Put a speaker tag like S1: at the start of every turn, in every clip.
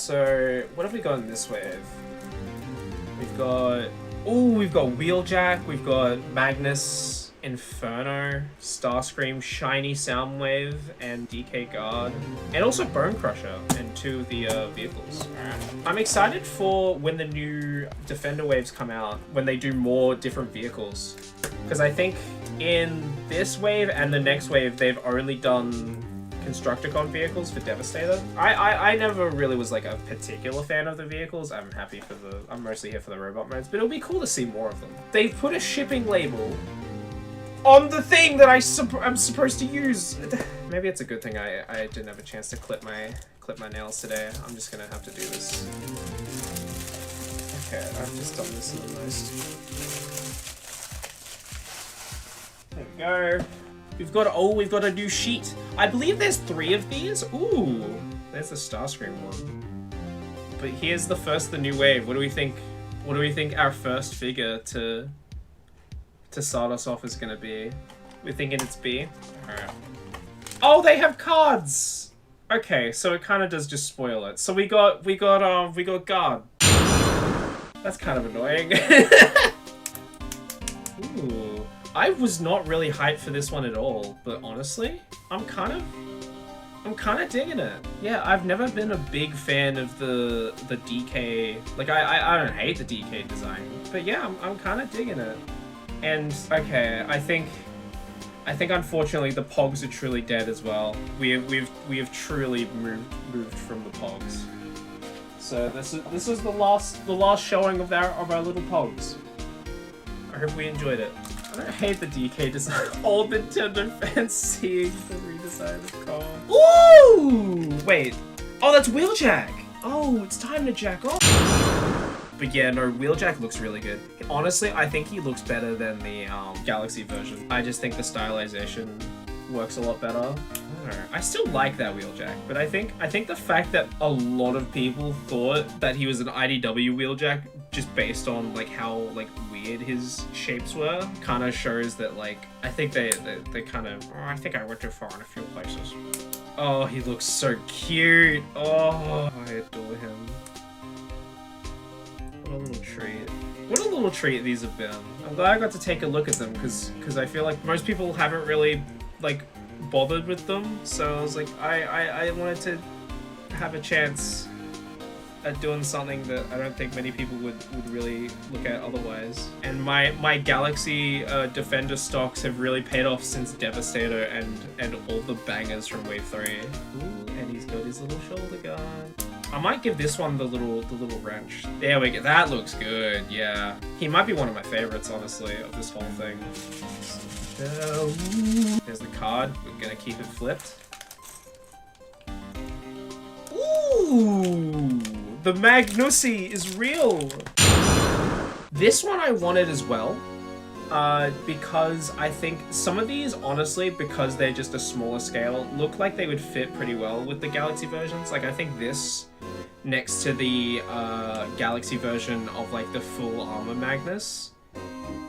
S1: So what have we got in this wave? We've got Wheeljack, we've got Magnus, Inferno, Starscream, Shiny Soundwave, and DK Guard, and also Bone Crusher and 2 of the vehicles. I'm excited for when the new Defender waves come out, when they do more different vehicles, because I think in this wave and the next wave they've only done Constructicon vehicles for Devastator. I never really was like a particular fan of the vehicles. I'm mostly here for the robot modes, but it'll be cool to see more of them. They've put a shipping label on the thing that I'm supposed to use. Maybe it's a good thing I didn't have a chance to clip my nails today. I'm just gonna have to do this. Okay, I've just done this in the most. There we go. We've got a new sheet. I believe there's 3 of these. Ooh, there's the Starscream one. But here's the first of the new wave. What do we think? What do we think our first figure to start us off is gonna be? We're thinking it's B. Alright. Oh, they have cards. Okay, so it kind of does just spoil it. So we got guard. That's kind of annoying. Ooh. I was not really hyped for this one at all, but honestly, I'm kind of digging it. Yeah, I've never been a big fan of the DK. Like I don't hate the DK design, but yeah, I'm kind of digging it. And okay, I think unfortunately the Pogs are truly dead as well. We have truly moved from the Pogs. So this is the last showing of our little Pogs. I hope we enjoyed it. I don't hate the DK design. All Nintendo fans seeing the redesign of Cole. Ooh! Wait. Oh, that's Wheeljack! Oh, it's time to jack off. But yeah, no, Wheeljack looks really good. Honestly, I think he looks better than the Galaxy version. I just think the stylization works a lot better. I still like that Wheeljack, but I think the fact that a lot of people thought that he was an IDW Wheeljack just based on like how like weird his shapes were kind of shows that like I think they kind of I think I went too far in a few places. Oh, he looks so cute. Oh, I adore him. What a little treat. What a little treat these have been. I'm glad I got to take a look at them because I feel like most people haven't really like bothered with them, so I was like I wanted to have a chance at doing something that I don't think many people would really look at otherwise. And my Galaxy Defender stocks have really paid off since Devastator and all the bangers from Wave 3. Ooh, and he's got his little shoulder guard. I might give this one the little wrench. There we go. That looks good. Yeah, he might be one of my favorites, honestly, of this whole thing. There's the card. We're gonna keep it flipped. Ooh, the Magnusi is real. This one I wanted as well, because I think some of these, honestly, because they're just a smaller scale, look like they would fit pretty well with the Galaxy versions. Like I think this next to the Galaxy version of like the full armor Magnus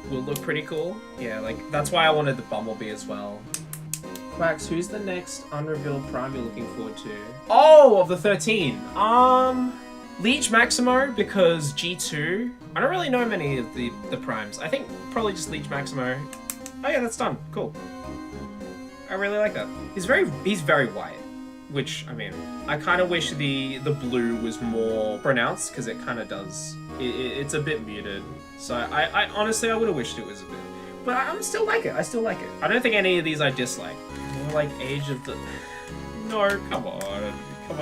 S1: will look pretty cool. Yeah, like that's why I wanted the Bumblebee as well. Quacks, who's the next unrevealed prime you're looking forward to? Oh, of the 13. Leech Maximo, because G2. I don't really know many of the primes. I think probably just Leech Maximo. Oh yeah, that's done. Cool. I really like that. He's very white, which I mean, I kind of wish the blue was more pronounced because it kind of does. It's a bit muted. So I honestly I would have wished it was a bit, but I still like it. I still like it. I don't think any of these I dislike. More like Age of the. No, come on,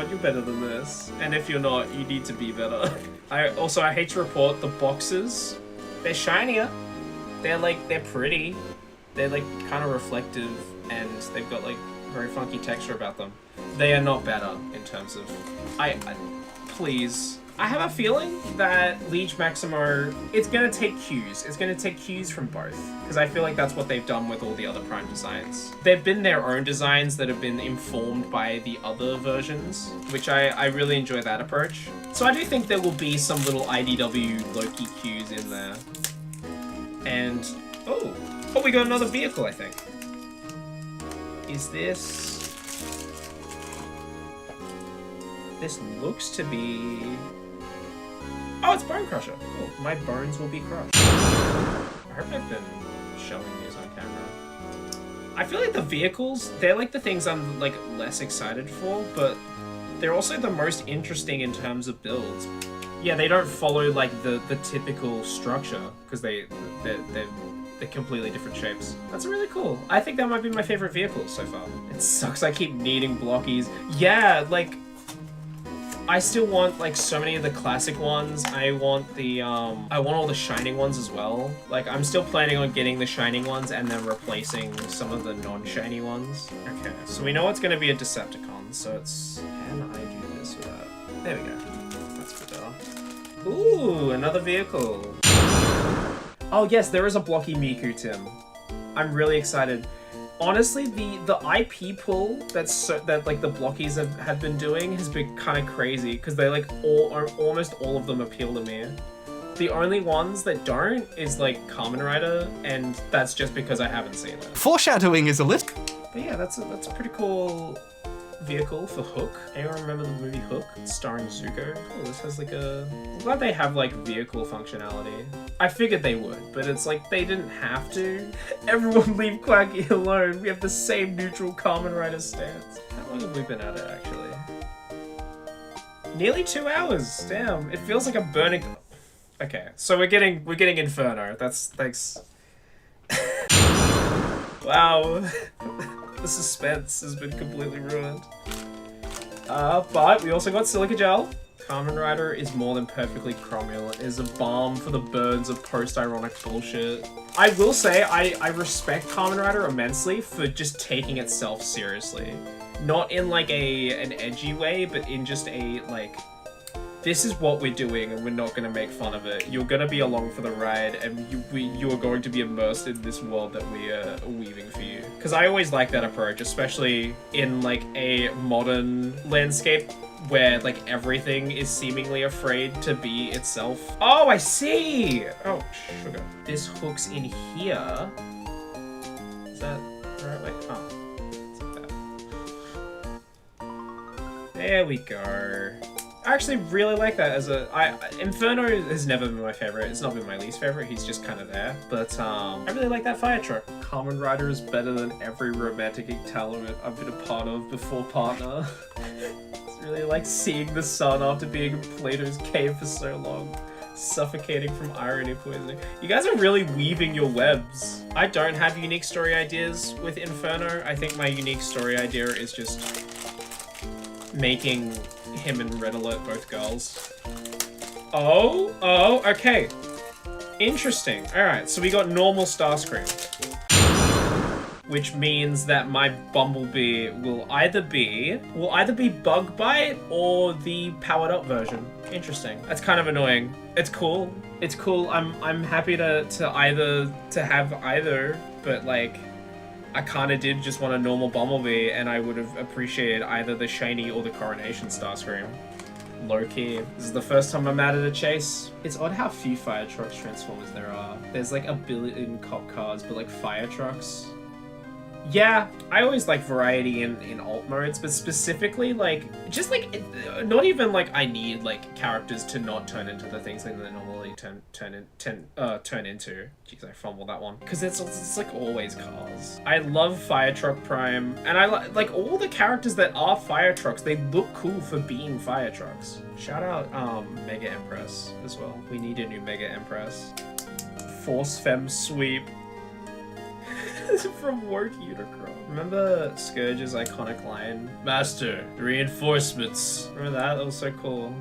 S1: you're better than this. And if you're not, you need to be better. I hate to report the boxes. They're shinier. They're pretty. They're like kind of reflective, and they've got like very funky texture about them. They are not better in terms of. Please. I have a feeling that Leech Maximo, it's gonna take cues. It's gonna take cues from both. Because I feel like that's what they've done with all the other Prime designs. They've been their own designs that have been informed by the other versions, which I really enjoy that approach. So I do think there will be some little IDW Loki cues in there. And, oh, we got another vehicle, I think. Is this... This looks to be... Oh, it's Bone Crusher. Cool. My bones will be crushed. I hope I've been showing these on camera. I feel like the vehicles, they're like the things I'm like less excited for, but they're also the most interesting in terms of builds. Yeah, they don't follow like the typical structure because they're completely different shapes. That's really cool. I think that might be my favorite vehicle so far. It sucks I keep needing blockies. Yeah, like I still want like so many of the classic ones. I want all the shining ones as well. Like I'm still planning on getting the shining ones and then replacing some of the non-shiny ones. Okay, so we know it's gonna be a Decepticon, so it's... Can I do this without... There we go. That's better. Ooh, another vehicle. Oh yes, there is a blocky Miku, Tim. I'm really excited. Honestly, the IP pull that like the blockies have been doing has been kind of crazy because they like almost all of them appeal to me. The only ones that don't is like Kamen Rider, and that's just because I haven't seen it.
S2: Foreshadowing is a list.
S1: But yeah, that's a pretty cool vehicle for Hook. Anyone remember the movie Hook starring Zuko? Oh, this has like a... I'm glad they have like vehicle functionality. I figured they would, but it's like they didn't have to. Everyone leave Kwaky alone. We have the same neutral Kamen Rider stance. How long have we been at it actually? Nearly 2 hours. Damn, it feels like a burning... Okay, so we're getting Inferno. Thanks. Wow. The suspense has been completely ruined. But we also got Silica Gel. Kamen Rider is more than perfectly cromulent. It is a balm for the burns of post-ironic bullshit. I will say, I respect Kamen Rider immensely for just taking itself seriously. Not in like an edgy way, but in just a like... This is what we're doing and we're not going to make fun of it. You're going to be along for the ride and you are going to be immersed in this world that we are weaving for you. Because I always like that approach, especially in like a modern landscape where like everything is seemingly afraid to be itself. Oh, I see! Oh, sugar. This hooks in here. Is that the right way? Oh, it's like that. There we go. I actually really like that as Inferno has never been my favorite. It's not been my least favorite. He's just kind of there. But I really like that fire truck. Kamen Rider is better than every romantic entanglement I've been a part of before partner. It's really like seeing the sun after being in Plato's cave for so long. Suffocating from irony poisoning. You guys are really weaving your webs. I don't have unique story ideas with Inferno. I think my unique story idea is just making him and Red Alert both girls. Oh, okay. Interesting. Alright, so we got normal Starscream. Which means that my Bumblebee will either be Bug Bite or the powered up version. Interesting. That's kind of annoying. It's cool. It's cool. I'm happy to have either, but like I kind of did just want a normal Bumblebee, and I would have appreciated either the shiny or the Coronation Starscream. Low-key. This is the first time I'm out at a chase. It's odd how few fire trucks Transformers there are. There's like a billion cop cars, but like fire trucks... Yeah, I always like variety in alt modes, but specifically like, just like, not even like I need like characters to not turn into the things that they normally turn into. Jeez, I fumbled that one. Because it's like always cars. I love Fire Truck Prime, and I like all the characters that are fire trucks, they look cool for being fire trucks. Shout out Mega Empress as well. We need a new Mega Empress. Force Femme Sweep. From Work Unicron. Remember Scourge's iconic line? Master, reinforcements. Remember that? That was so cool.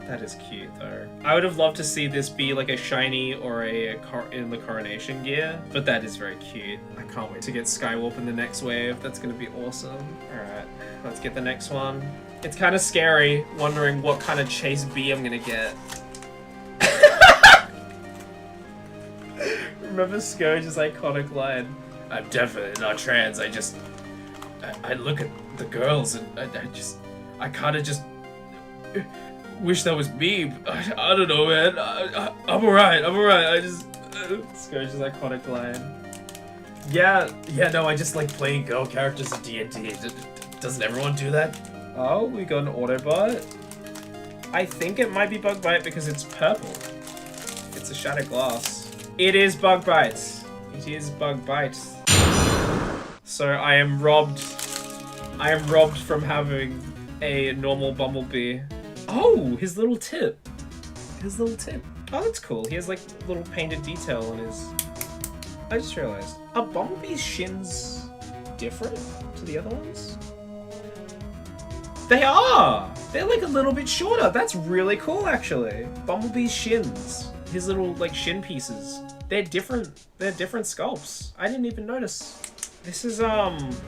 S1: That is cute though. I would have loved to see this be like a shiny or in the Coronation gear, but that is very cute. I can't wait to get Skywarp in the next wave. That's gonna be awesome. Alright, let's get the next one. It's kind of scary wondering what kind of Chase B I'm gonna get. Remember Scourge's iconic line? I'm definitely not trans, I look at the girls and I kind of just wish that was me. I don't know, man. I'm alright, Scourge's iconic line. Yeah, no, I just like playing girl characters in D&D. Doesn't everyone do that? Oh, we got an Autobot. I think it might be Bug Bite because it's purple. It's a Shattered Glass. It is Bug Bite. It is Bug Bite. So I am robbed from having a normal Bumblebee. Oh, his little tip. His little tip. Oh, that's cool. He has like little painted detail on his... I just realized. Are Bumblebee's shins different to the other ones? They are! They're like a little bit shorter. That's really cool, actually. Bumblebee's shins. His little like shin pieces. They're different. They're different sculpts. I didn't even notice. This is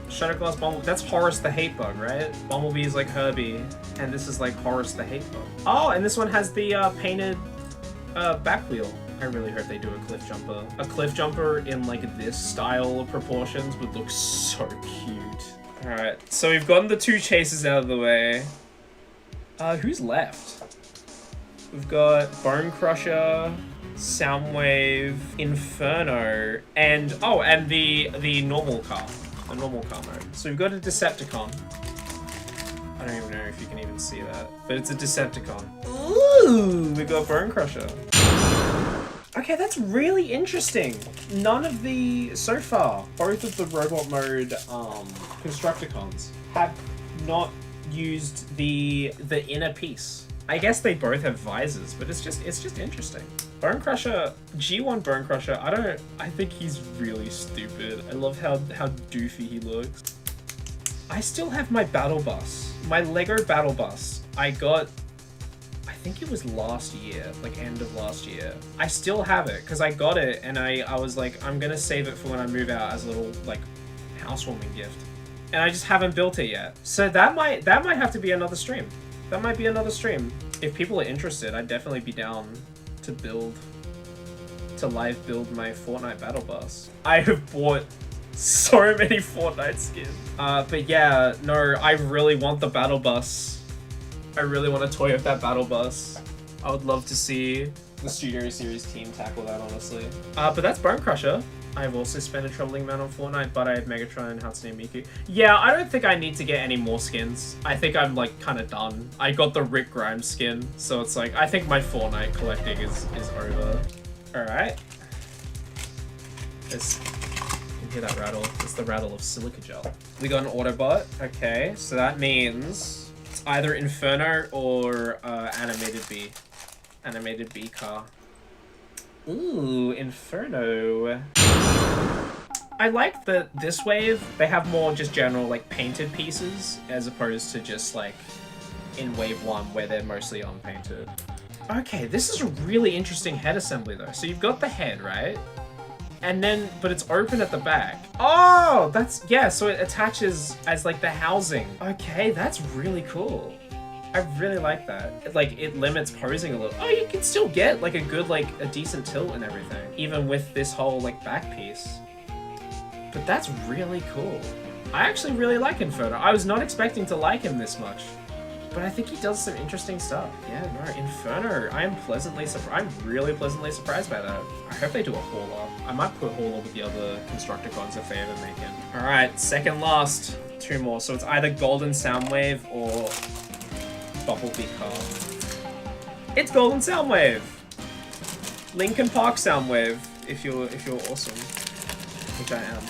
S1: Shattered Glass Bumblebee. That's Horace the Hate Bug, right? Bumblebee is like Herbie, and this is like Horace the Hate Bug. Oh, and this one has the painted back wheel. I really hope they do a cliff jumper. A cliff jumper in like this style of proportions would look so cute. Alright, so we've gotten the 2 chases out of the way. Who's left? We've got Bone Crusher, Soundwave, Inferno, and the normal car. The normal car mode. So we've got a Decepticon. I don't even know if you can even see that, but it's a Decepticon. Ooh, we got Bone Crusher. Okay, that's really interesting. None of the, so far, both of the robot mode Constructicons have not used the inner piece. I guess they both have visors, but it's just interesting. Bone Crusher, G1 Bone Crusher, I think he's really stupid. I love how doofy he looks. I still have my battle bus, my Lego battle bus. I got, I think it was last year, like end of last year. I still have it because I got it and I was like, I'm gonna save it for when I move out as a little like housewarming gift. And I just haven't built it yet. So that might have to be another stream. That might be another stream. If people are interested, I'd definitely be down to live build my Fortnite battle bus. I have bought so many Fortnite skins. But yeah, no, I really want the battle bus. I really want a toy of that battle bus. I would love to see the Studio Series team tackle that, honestly. But that's Bone Crusher. I've also spent a troubling amount on Fortnite, but I have Megatron and Hatsune Miku. Yeah, I don't think I need to get any more skins. I think I'm like kind of done. I got the Rick Grimes skin, so it's like, I think my Fortnite collecting is over. All right. You can hear that rattle. It's the rattle of silica gel. We got an Autobot. Okay, so that means it's either Inferno or Animated Bee. Animated Bee car. Ooh, Inferno. I like that this wave, they have more just general like painted pieces as opposed to just like in wave 1 where they're mostly unpainted. Okay, this is a really interesting head assembly though. So you've got the head, right? And then, but it's open at the back. Oh, that's, yeah, so it attaches as like the housing. Okay, that's really cool. I really like that. Like, it limits posing a little. Oh, you can still get like a good, like a decent tilt and everything, even with this whole like back piece. But that's really cool. I actually really like Inferno. I was not expecting to like him this much, but I think he does some interesting stuff. Yeah, no, Inferno, I am pleasantly surprised. I'm really pleasantly surprised by that. I hope they do a hauler. I might put hauler with the other Constructicons if they ever make it. All right, second last, 2 more. So it's either Golden Soundwave or Bumblebee car. It's Golden Soundwave. Linkin Park Soundwave, if you're awesome, which I am.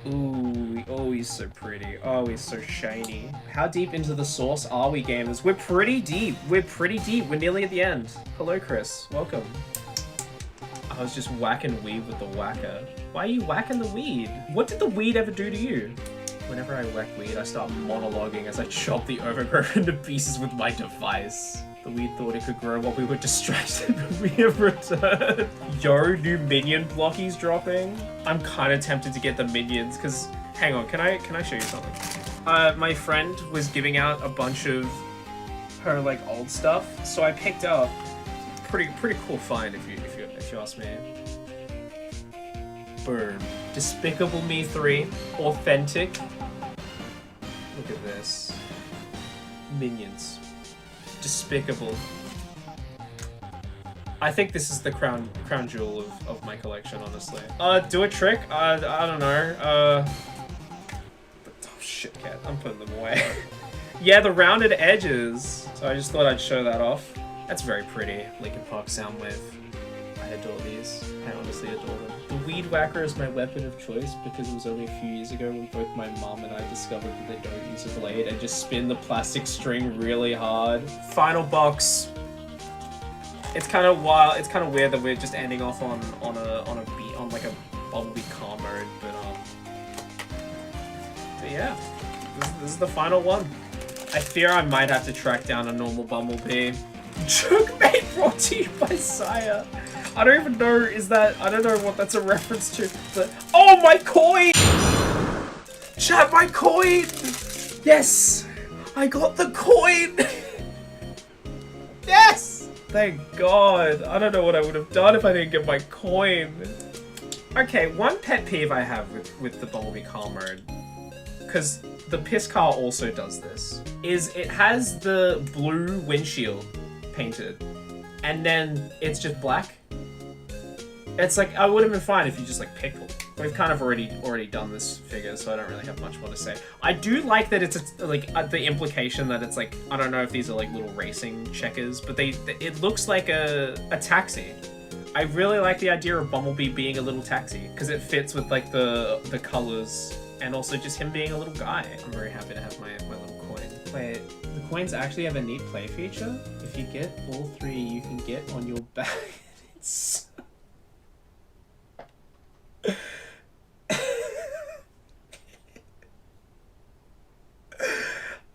S1: Ooh, oh, he's so pretty. Oh, he's so shiny. How deep into the sauce are we, gamers? We're pretty deep. We're pretty deep. We're nearly at the end. Hello, Chris. Welcome. I was just whacking weed with the whacker. Why are you whacking the weed? What did the weed ever do to you? Whenever I whack weed, I start monologuing as I chop the overgrowth into pieces with my device. The weed thought it could grow while we were distracted, but we have returned. Yo, new minion Blokees dropping. I'm kind of tempted to get the minions, because, hang on, can I show you something? My friend was giving out a bunch of her, like, old stuff, so I picked up pretty cool find, if you ask me. Boom. Despicable Me 3. Authentic. Look at this. Minions. Despicable. I think this is the crown jewel of my collection, honestly. Do a trick? I don't know. Oh, shit, cat. I'm putting them away. Yeah, the rounded edges. So I just thought I'd show that off. That's very pretty. Linkin Park Soundwave. I adore these. I honestly adore them. The Weed Whacker is my weapon of choice because it was only a few years ago when both my mom and I discovered that they don't use a blade and just spin the plastic string really hard. Final box. It's kind of wild. It's kind of weird that we're just ending off on a beat on like a Bumblebee car mode, but yeah, this is the final one. I fear I might have to track down a normal Bumblebee. Jugmate brought to you by Saya. I don't even know, I don't know what that's a reference to, but oh, my coin! Chat, my coin! Yes! I got the coin! Yes! Thank God. I don't know what I would have done if I didn't get my coin. Okay, one pet peeve I have with the Bumblebee car mode, because the Piss car also does this, is it has the blue windshield painted, and then it's just black. It's like, I would have been fine if you just like picked one. We've kind of already done this figure, so I don't really have much more to say. I do like that it's the implication that it's like, I don't know if these are like little racing checkers, but it looks like a taxi. I really like the idea of Bumblebee being a little taxi because it fits with like the colors and also just him being a little guy. I'm very happy to have my little coin. Wait, the coins actually have a neat play feature. If you get all three, you can get on your back. It's...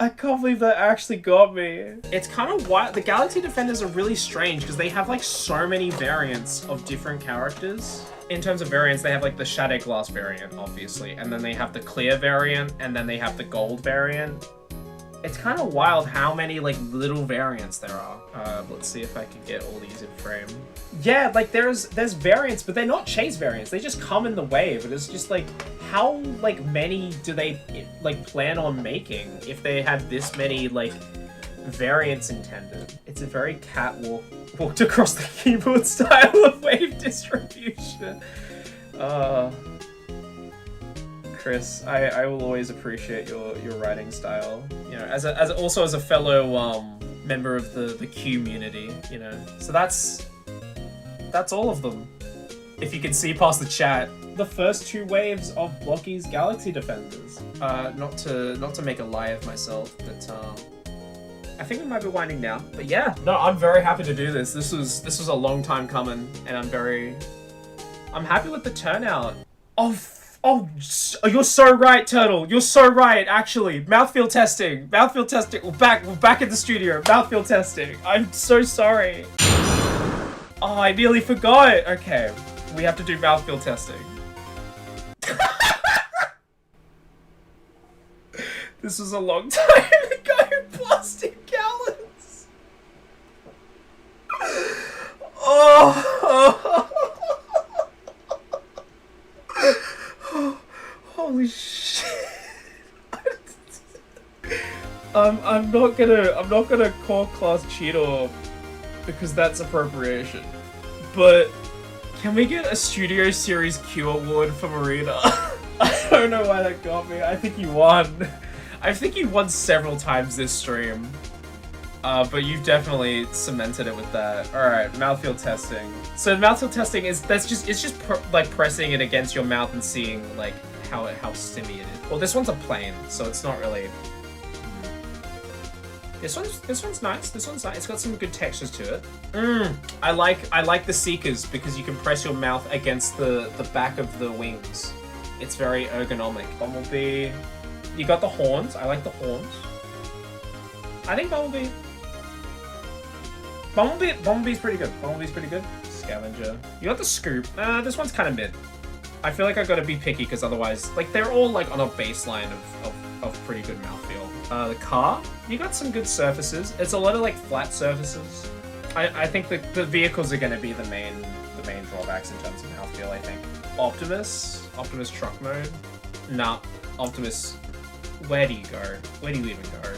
S1: I can't believe that actually got me. It's kind of wild. The Galaxy Defenders are really strange because they have like so many variants of different characters. In terms of variants, they have like the Shadow Glass variant, obviously, and then they have the clear variant, and then they have the gold variant. It's kind of wild how many like little variants there are. Let's see if I can get all these in frame. Yeah, like there's variants, but they're not chase variants. They just come in the wave. But it's just like, how like many do they like plan on making if they have this many like variants intended? It's a very catwalk walked across the keyboard style of wave distribution. Chris, I will always appreciate your writing style. You know, as a fellow member of the community, you know. So that's all of them. If you can see past the chat, the first two waves of Blokees Galaxy Defenders. Not to make a lie of myself, but I think we might be winding down. But yeah, no, I'm very happy to do this. This was a long time coming, and I'm happy with the turnout. Oh, you're so right, Turtle. You're so right, actually. Mouthfeel testing. Mouthfeel testing. We're back in the studio. Mouthfeel testing. I'm so sorry. Oh, I nearly forgot. Okay, we have to do mouthfeel testing. This was a long time ago. Plastic gallons. Oh. Holy shit! I'm not gonna call class Cheetor because that's appropriation. But can we get a Studio Series Q award for Marina? I don't know why that got me. I think you won. I think you won several times this stream. But you've definitely cemented it with that. All right, mouthfeel testing. So mouthfeel testing is just like pressing it against your mouth and seeing like how stimmy it is. Well, this one's a plane, so it's not really. This one's nice. This one's nice. It's got some good textures to it. I like the Seekers because you can press your mouth against the back of the wings. It's very ergonomic. Bumblebee. You got the horns. I like the horns. I think Bumblebee's pretty good. Bumblebee's pretty good. Scavenger. You got the Scoop. This one's kind of mid. I feel like I gotta be picky because otherwise, like, they're all like on a baseline of pretty good mouthfeel. The car, you got some good surfaces. It's a lot of like flat surfaces. I think the vehicles are gonna be the main drawbacks in terms of mouthfeel. I think Optimus truck mode. Nah, Optimus. Where do you go? Where do you even go?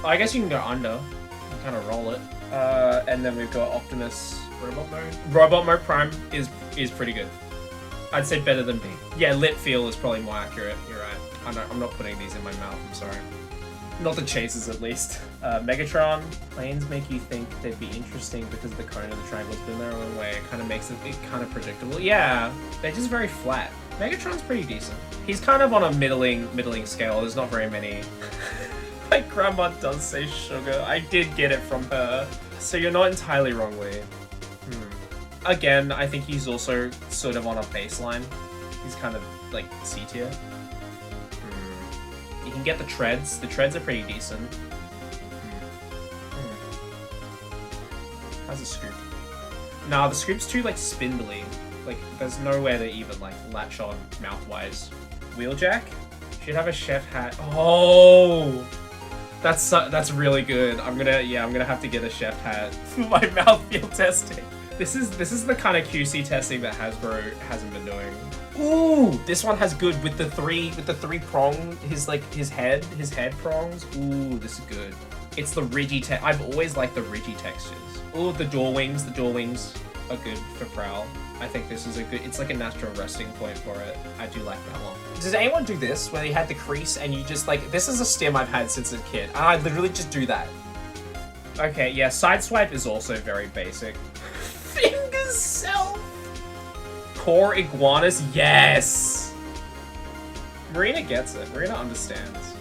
S1: Oh, I guess you can go under and kind of roll it. And then we've got Optimus robot mode. Robot mode Prime is pretty good. I'd say better than B. Yeah, lip feel is probably more accurate. You're right. I'm not putting these in my mouth. I'm sorry. Not the chases, at least. Megatron. Planes make you think they'd be interesting because the cone of the triangle's been there a long way. It kind of makes it kind of predictable. Yeah, they're just very flat. Megatron's pretty decent. He's kind of on a middling scale. There's not very many. My grandma does say sugar. I did get it from her. So you're not entirely wrong, Lee. Again, I think he's also sort of on a baseline. He's kind of like C tier. You can get the treads. The treads are pretty decent. How's the scoop? Nah, the scoop's too like spindly. Like, there's nowhere to even like latch on mouth-wise. Wheeljack should have a chef hat. Oh, that's really good. I'm gonna have to get a chef hat for my mouthfeel testing. This is the kind of QC testing that Hasbro hasn't been doing. Ooh, this one has good with the three prong, his head prongs. Ooh, this is good. It's the ridgy I've always liked the ridgy textures. Ooh, the door wings are good for Prowl. I think this is it's like a natural resting point for it. I do like that one. Does anyone do this where you had the crease and you just like, this is a stim I've had since a kid, and I literally just do that. Okay, yeah, Sideswipe is also very basic. Fingers self! Core iguanas, yes! Marina gets it. Marina understands.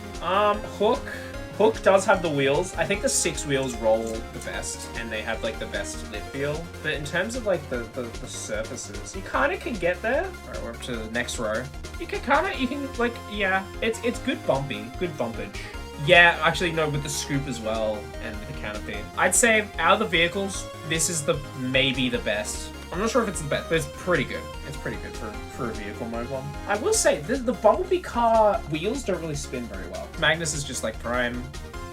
S1: Hook does have the wheels. I think the 6 wheels roll the best, and they have like the best lip feel. But in terms of like the surfaces, you kind of can get there. Alright, we're up to the next row. You can like, yeah, it's good bumpage. Yeah, actually no, with the scoop as well and the canopy. I'd say out of the vehicles, this is maybe the best. I'm not sure if it's the best, but it's pretty good. It's pretty good for a vehicle mode one. I will say, the Bumblebee car wheels don't really spin very well. Magnus is just like Prime,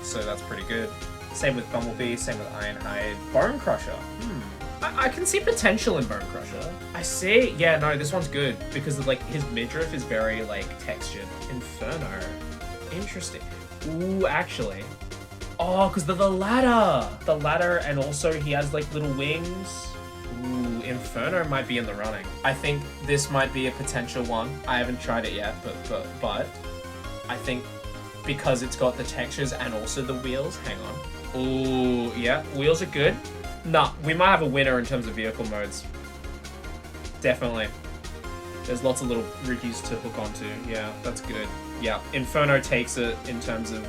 S1: so that's pretty good. Same with Bumblebee, same with Ironhide. Bone Crusher. I can see potential in Bone Crusher. I see. Yeah, no, this one's good because of, like, his midriff is very like textured. Inferno. Interesting. Ooh, actually. Oh, because the ladder. The ladder, and also he has like little wings. Ooh, Inferno might be in the running. I think this might be a potential one. I haven't tried it yet, but I think because it's got the textures and also the wheels. Hang on. Ooh, yeah, wheels are good. Nah, we might have a winner in terms of vehicle modes. Definitely. There's lots of little rookies to hook onto. Yeah, that's good. Yeah, Inferno takes it in terms of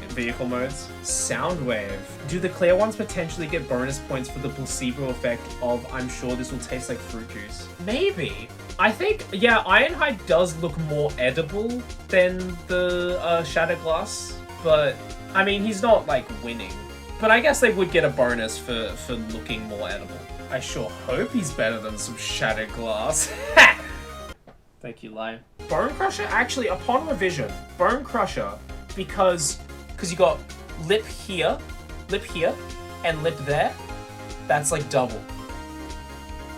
S1: vehicle modes. Soundwave. Do the clear ones potentially get bonus points for the placebo effect of I'm sure this will taste like fruit juice? Maybe. I think, yeah, Ironhide does look more edible than the Shatterglass, but I mean, he's not like winning. But I guess they would get a bonus for looking more edible. I sure hope he's better than some Shatterglass. Thank you, Lion. Bone Crusher, actually, upon revision, Bone Crusher, because you got lip here, and lip there, that's like double.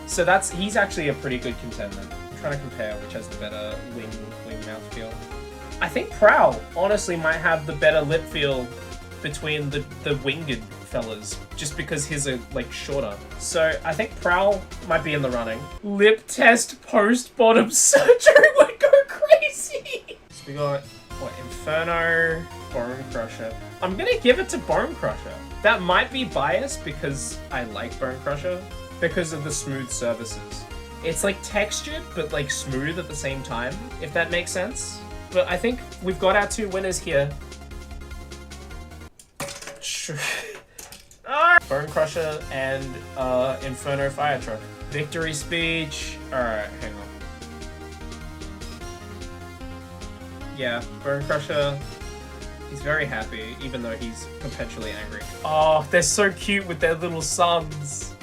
S1: So he's actually a pretty good contender. I'm trying to compare which has the better wing mouthfeel. I think Prowl, honestly, might have the better lip feel between the winged fellas, just because his are like shorter. So I think Prowl might be in the running. Lip test post bottom surgery would go crazy. So we got what, Inferno, Bone Crusher. I'm gonna give it to Bone Crusher. That might be biased because I like Bone Crusher because of the smooth surfaces. It's like textured but like smooth at the same time, if that makes sense. But I think we've got our 2 winners here. Sure. Bone Crusher and Inferno Fire Truck. Victory speech. Alright, hang on. Yeah, Bone Crusher. He's very happy, even though he's perpetually angry. Oh, they're so cute with their little sons.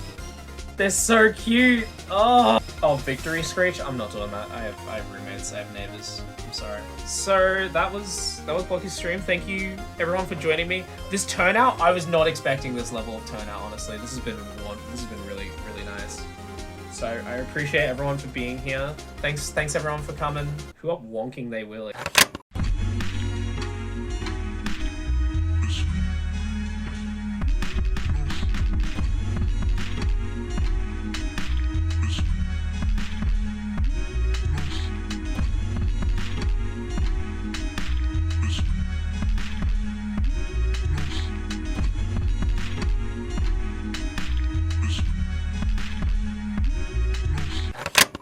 S1: They're so cute. Oh, Victory Screech. I'm not doing that. I have roommates. I have neighbors. I'm sorry. So that was Blokees' stream. Thank you everyone for joining me. This turnout, I was not expecting this level of turnout. Honestly, this has been really nice. So I appreciate everyone for being here. Thanks everyone for coming. Who up wonking they willy.